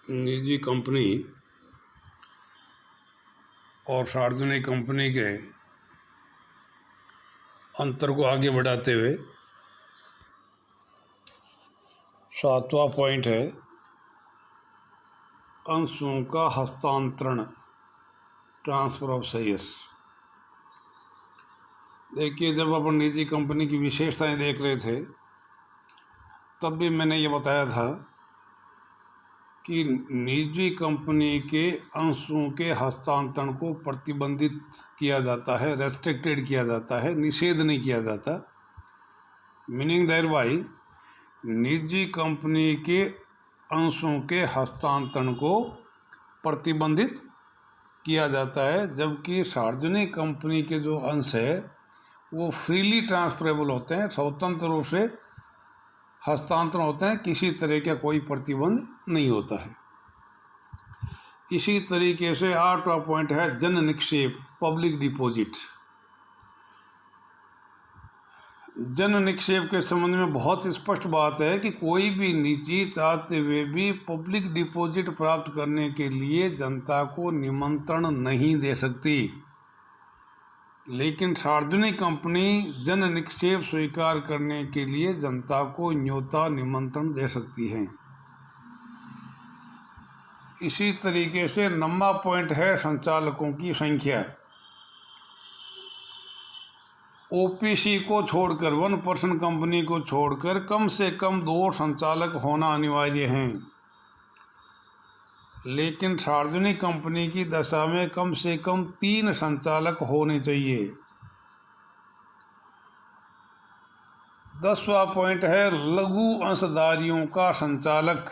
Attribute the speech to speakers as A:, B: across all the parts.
A: निजी कंपनी और सार्वजनिक कंपनी के अंतर को आगे बढ़ाते हुए 7वां पॉइंट है अंशों का हस्तांतरण, ट्रांसफर ऑफ शेयर्स। देखिए, जब अपन निजी कंपनी की विशेषताएं देख रहे थे तब भी मैंने ये बताया था कि निजी कंपनी के अंशों के हस्तांतरण को प्रतिबंधित किया जाता है, रेस्ट्रिक्टेड किया जाता है, निषेध नहीं किया जाता। मीनिंग देयर बाय निजी कंपनी के अंशों के हस्तांतरण को प्रतिबंधित किया जाता है, जबकि सार्वजनिक कंपनी के जो अंश है वो फ्रीली ट्रांसफरेबल होते हैं, स्वतंत्र रूप से हस्तांतरण होते हैं, किसी तरह का कोई प्रतिबंध नहीं होता है। इसी तरीके से 8वां पॉइंट है जन निक्षेप, पब्लिक डिपॉजिट। जन निक्षेप के संबंध में बहुत स्पष्ट बात है कि कोई भी निजी चाहते हुए भी पब्लिक डिपॉजिट प्राप्त करने के लिए जनता को निमंत्रण नहीं दे सकती, लेकिन सार्वजनिक कंपनी जन निक्षेप स्वीकार करने के लिए जनता को न्योता निमंत्रण दे सकती है। इसी तरीके से 9वां पॉइंट है संचालकों की संख्या। ओपीसी को छोड़कर, 1% कंपनी को छोड़कर कम से कम 2 संचालक होना अनिवार्य हैं, लेकिन सार्वजनिक कंपनी की दशा में कम से कम 3 संचालक होने चाहिए। 10वां पॉइंट है लघु अंशधारियों का संचालक।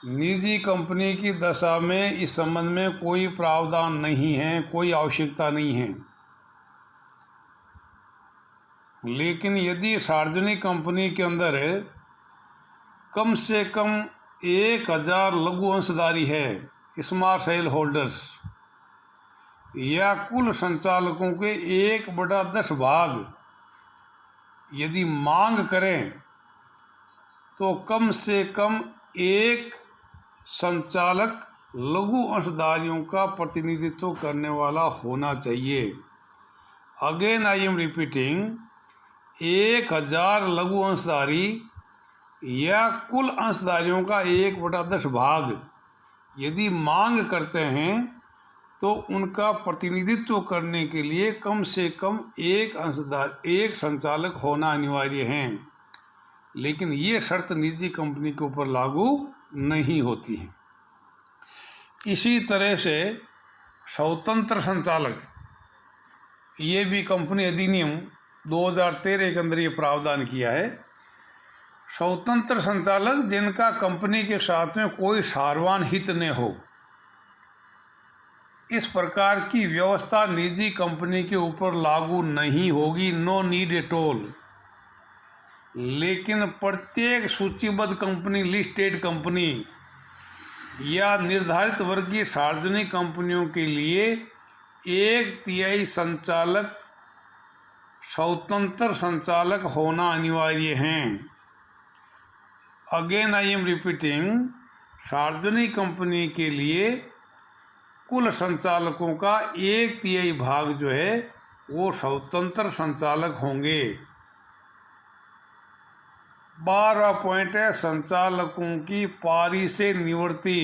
A: निजी कंपनी की दशा में इस संबंध में कोई प्रावधान नहीं है, कोई आवश्यकता नहीं है, लेकिन यदि सार्वजनिक कंपनी के अंदर कम से कम 1000 लघु अंशधारी है, स्मॉल शेयर होल्डर्स, या कुल संचालकों के 1/10 भाग यदि मांग करें तो कम से कम 1 संचालक लघु अंशधारियों का प्रतिनिधित्व करने वाला होना चाहिए। अगेन आई एम रिपीटिंग, 1000 लघु अंशधारी या कुल अंशधारियों का 1/10 भाग यदि मांग करते हैं तो उनका प्रतिनिधित्व करने के लिए कम से कम 1 संचालक होना अनिवार्य है, लेकिन ये शर्त निजी कंपनी के ऊपर लागू नहीं होती है। इसी तरह से स्वतंत्र संचालक, ये भी कंपनी अधिनियम 2013 के अंदर ये प्रावधान किया है। स्वतंत्र संचालक जिनका कंपनी के साथ में कोई सार्वजनिक हित न हो, इस प्रकार की व्यवस्था निजी कंपनी के ऊपर लागू नहीं होगी, नो नीड एट ऑल। लेकिन प्रत्येक सूचीबद्ध कंपनी, लिस्टेड कंपनी या निर्धारित वर्ग की सार्वजनिक कंपनियों के लिए 1/3 संचालक स्वतंत्र संचालक होना अनिवार्य हैं। अगेन आई एम रिपीटिंग, सार्वजनिक कंपनी के लिए कुल संचालकों का 1/3 भाग जो है वो स्वतंत्र संचालक होंगे। 12वां पॉइंट है संचालकों की पारी से निवृत्ति।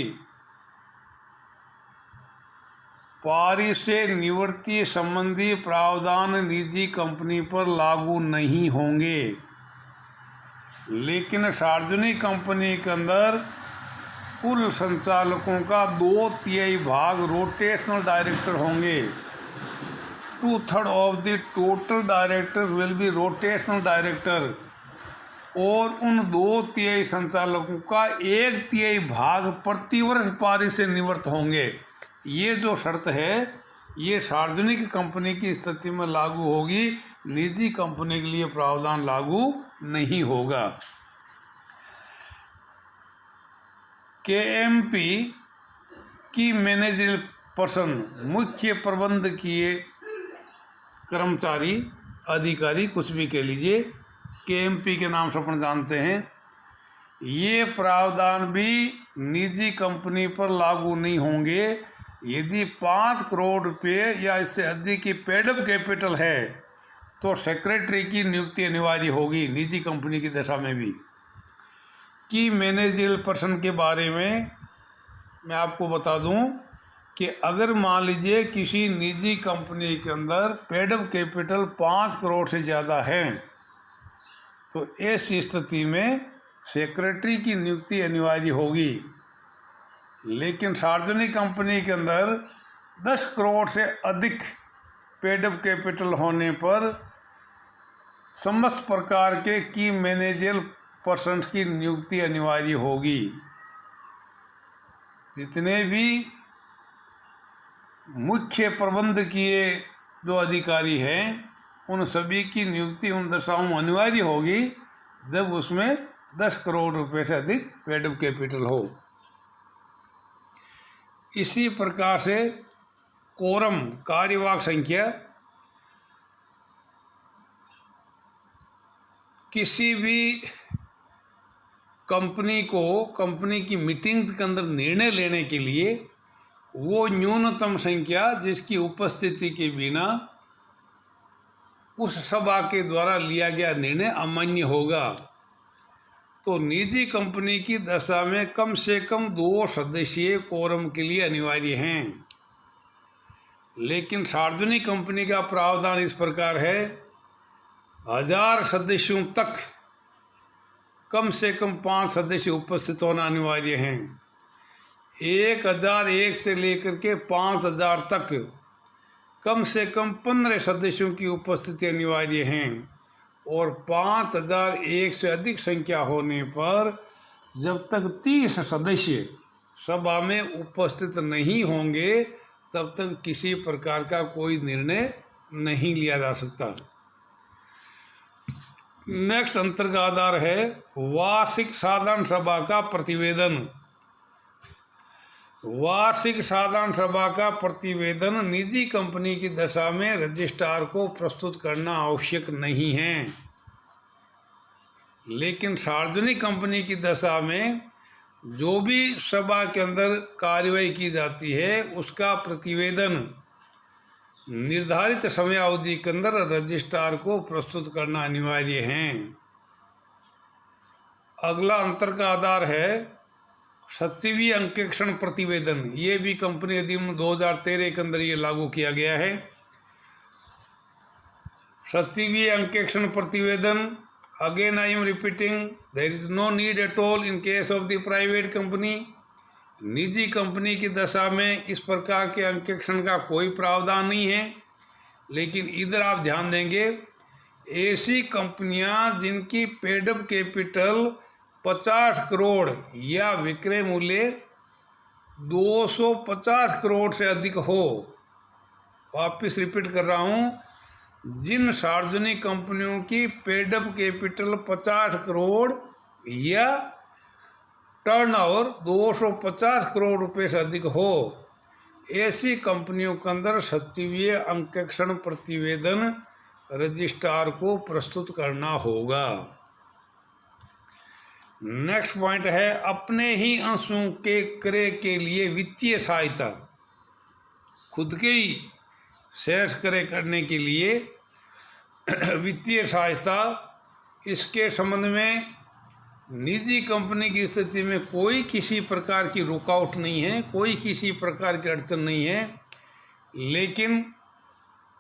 A: पारी से निवृत्ति संबंधी प्रावधान निजी कंपनी पर लागू नहीं होंगे, लेकिन सार्वजनिक कंपनी के अंदर कुल संचालकों का 2/3 भाग रोटेशनल डायरेक्टर होंगे। 2/3 of the total director will be rotational director, और उन 2/3 संचालकों का 1/3 भाग प्रतिवर्ष पारी से निवृत्त होंगे। ये जो शर्त है ये सार्वजनिक कंपनी की स्थिति में लागू होगी, निजी कंपनी के लिए प्रावधान लागू नहीं होगा। केएमपी की मैनेजरियल पर्सन, मुख्य प्रबंधकीय कर्मचारी, अधिकारी, कुछ भी कह लीजिए, केएमपी के नाम से अपन जानते हैं, ये प्रावधान भी निजी कंपनी पर लागू नहीं होंगे यदि 5 करोड़ रुपये या इससे अधिक की पेडअप कैपिटल है तो सेक्रेटरी की नियुक्ति अनिवार्य होगी निजी कंपनी की दशा में भी। की मैनेजरियल पर्सन के बारे में मैं आपको बता दूं कि अगर मान लीजिए किसी निजी कंपनी के अंदर पेडअप कैपिटल 5 करोड़ से ज़्यादा है तो ऐसी स्थिति में सेक्रेटरी की नियुक्ति अनिवार्य होगी। लेकिन सार्वजनिक कंपनी के अंदर 10 करोड़ से अधिक पेडअप कैपिटल होने पर समस्त प्रकार के की मैनेजरियल पर्सन्स की नियुक्ति अनिवार्य होगी। जितने भी मुख्य प्रबंधकीय जो अधिकारी हैं उन सभी की नियुक्ति उन दशाओं में अनिवार्य होगी जब उसमें 10 करोड़ रुपए से अधिक पेडअप कैपिटल हो। इसी प्रकार से कोरम कार्यवाहक संख्या किसी भी कंपनी की मीटिंग्स के अंदर निर्णय लेने के लिए वो न्यूनतम संख्या जिसकी उपस्थिति के बिना उस सभा के द्वारा लिया गया निर्णय अमान्य होगा। तो निजी कंपनी की दशा में कम से कम 2 सदस्यीय कोरम के लिए अनिवार्य हैं। लेकिन सार्वजनिक कंपनी का प्रावधान इस प्रकार है 1000 सदस्यों तक कम से कम 5 सदस्य उपस्थित होना अनिवार्य हैं। 1001 से लेकर के 5000 तक कम से कम 15 सदस्यों की उपस्थिति अनिवार्य हैं और 5001 से अधिक संख्या होने पर जब तक 30 सदस्य सभा में उपस्थित नहीं होंगे तब तक किसी प्रकार का कोई निर्णय नहीं लिया जा सकता। नेक्स्ट अंतर का आधार है वार्षिक साधारण सभा का प्रतिवेदन। वार्षिक साधारण सभा का प्रतिवेदन निजी कंपनी की दशा में रजिस्ट्रार को प्रस्तुत करना आवश्यक नहीं है। लेकिन सार्वजनिक कंपनी की दशा में जो भी सभा के अंदर कार्रवाई की जाती है उसका प्रतिवेदन निर्धारित समयावधि के अंदर रजिस्ट्रार को प्रस्तुत करना अनिवार्य है। अगला अंतर का आधार है 7वीं अंकेक्षण प्रतिवेदन। ये भी कंपनी अधिनियम 2013 के अंदर ये लागू किया गया है। 7वीं अंकेक्षण प्रतिवेदन, again I am repeating, there is no need at all in case of the private company. निजी कंपनी की दशा में इस प्रकार के अंकेक्षण का कोई प्रावधान नहीं है। लेकिन इधर आप ध्यान देंगे ऐसी कंपनियां जिनकी पेडअप कैपिटल 50 करोड़ या विक्रय मूल्य 250 करोड़ से अधिक हो, वापस रिपीट कर रहा हूं, जिन सार्वजनिक कंपनियों की पेडअप कैपिटल 50 करोड़ या टर्नओवर 250 करोड़ रुपए से अधिक हो, ऐसी कंपनियों के अंदर 7वीं अंकेक्षण प्रतिवेदन रजिस्ट्रार को प्रस्तुत करना होगा। नेक्स्ट पॉइंट है अपने ही अंशों के क्रय के लिए वित्तीय सहायता। खुद के ही शेयर क्रय करने के लिए वित्तीय सहायता, इसके संबंध में निजी कंपनी की स्थिति में कोई किसी प्रकार की रुकावट नहीं है, कोई किसी प्रकार की अड़चन नहीं है। लेकिन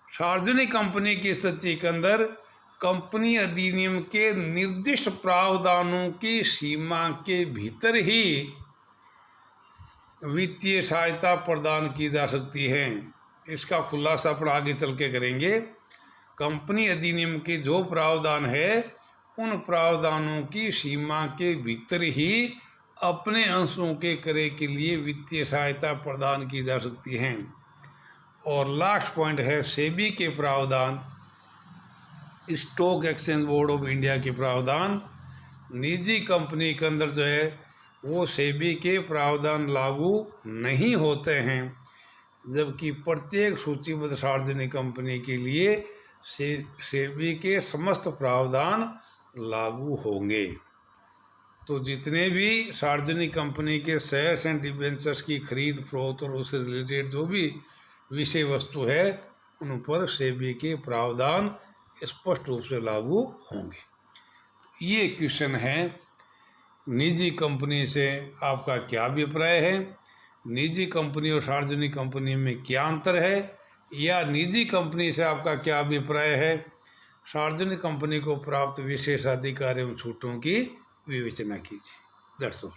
A: सार्वजनिक कंपनी की स्थिति के अंदर कंपनी अधिनियम के निर्दिष्ट प्रावधानों की सीमा के भीतर ही वित्तीय सहायता प्रदान की जा सकती है। इसका खुलासा अपन आगे चल के करेंगे। कंपनी अधिनियम के जो प्रावधान है उन प्रावधानों की सीमा के भीतर ही अपने अंशों के क्रय के लिए वित्तीय सहायता प्रदान की जा सकती है। और लास्ट पॉइंट है सेबी के प्रावधान, stock exchange board of India के प्रावधान। निजी कंपनी के अंदर जो है वो सेबी के प्रावधान लागू नहीं होते हैं, जबकि प्रत्येक सूचीबद्ध सार्वजनिक कंपनी के लिए सेबी के समस्त प्रावधान लागू होंगे। तो जितने भी सार्वजनिक कंपनी के शेयर्स एंड डिबेंचर्स की खरीद फरोख्त और उससे रिलेटेड जो भी विषय वस्तु है उन पर सेबी के प्रावधान स्पष्ट रूप से लागू होंगे। ये क्वेश्चन है, निजी कंपनी से आपका क्या अभिप्राय है, निजी कंपनी और सार्वजनिक कंपनी में क्या अंतर है, या निजी कंपनी से आपका क्या अभिप्राय है, सार्वजनिक कंपनी को प्राप्त विशेषाधिकार एवं छूटों की विवेचना कीजिए। That's all.